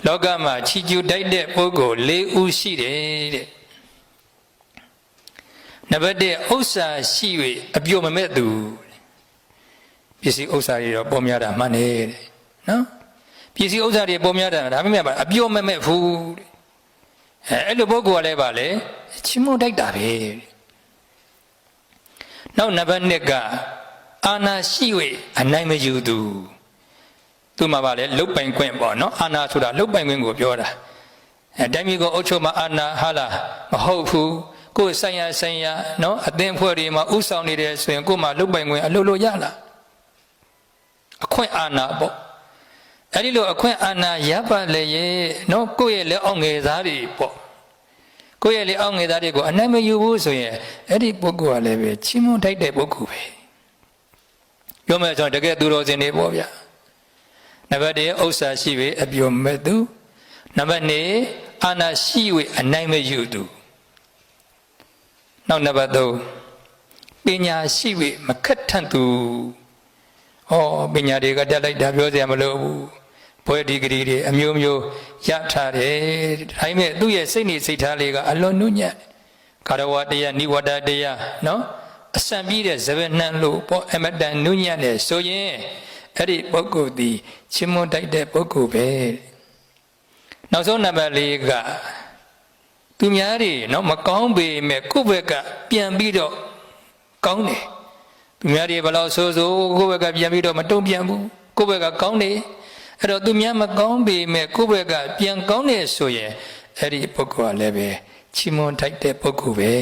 လောကမှာချီကျူးတိုက်တဲ့ပုဂ္ဂိုလ်၄ဦးရှိတယ်တဲ့နံပါတ်1ဥစ္စာရှိ၍အပျော်မမဲ့သူပစ္စည်းဥစ္စာတွေတော့ပေါ်များတာမှန်တယ်တဲ့နော်ပစ္စည်းဥစ္စာတွေပေါ်များတာဒါပေမဲ့အပျော်မမဲ့ဘူးတဲ့အဲ့လိုပုဂ္ဂိုလ်ကလည်းပါလေချီးမွမ်းတိုက်တာပဲနောက်နံပါတ်2ကအာနာရှိ၍အနိုင်မယူသူသူမှာပါလေလုတ်ပိုင်ခွင့်ပေါ့နော်အာနာဆိုတာလုတ်ပိုင်ခွင့်ကိုပြောတာတိုင်းပြည်ကိုအုပ်ချုပ်မှာအာနာဟာလားမဟုတ်ဘူးကိုယ်ဆိုင်ရာနော်အသင်းဖွဲ့တွေမှာဥဆောင်နေတယ်ဆိုရင်ကိုယ်မှာလုတ်ပိုင်ခွင့်အလိုလိုရလားအခွင့်အာဏာပေါ့အဲ့ဒီလိုအခွင့်အာဏာရပါလေရဲ့နော်ကိုယ့်ရဲ့လက်အောက်ငယ်သားတွေပေါ့ကိုယ့်ရဲ့လက်အောက်ငယ်သားတွေကိုအနိုင်မယူဘူးဆိုရင်အဲ့ဒီပုဂ္ဂိုလ်ကလည်းပဲချီးမွမ်းထိုက်တဲ့ပုဂ္ဂိုလ်ပဲပြောမယ်ဆိုရင်တကယ်သူတော်စင်တွေပေါ့ဗျာနံပါတ်1ဥစ္စာရှိ၍အပျော်မဲ့သူနံပါတ်2အာဏာရှိ၍အနိုင်မယူသူနောက်နံပါတ်3ပညာရှိ၍မခက်ထန်သူဟောပညာတွေကတက်လိုက်တာပြောစရာမလိုဘူးဘွဲဒီဂရီတွေအမျိုးမျိုးရထားတယ်ဒါပေမဲ့သူ့ရဲ့စိတ်နေစိတ်ထားလေးကအလွန်နုညံ့ကာရဝတရားနိဝတတရားနော်အစံပြီးတဲ့ဇဗေနှံလို့ပေါ့အမတန်နုညံ့တယ်ဆိုရင်အဲ့ဒီပုဂ္ဂိုလ်ဒီချီးမွမ်းတိုက်တဲ့ပုဂ္ဂိုလ်ပဲနောက်ဆုံးနံပါတ်4ကသူများတွေနော်မကောင်းပေမဲ့ကိုယ့်ဘက်ကပြန်ပြီးတော့ကောင်းတယ်သူများတွေဘယ်လောက်ဆိုးကိုယ့်ဘက်ကပြန်ပြီးတော့မတုံ့ပြန်ဘူးကိုယ့်ဘက်ကကောင်းတယ်အဲ့တော့သူများမကောင်းပေမဲ့ကိုယ့်ဘက်ကပြန်ကောင်းတယ်ဆိုရင်အဲ့ဒီပုဂ္ဂိုလ်ကလည်းပဲချီးမွမ်းထိုက်တဲ့ပုဂ္ဂိုလ်ပဲ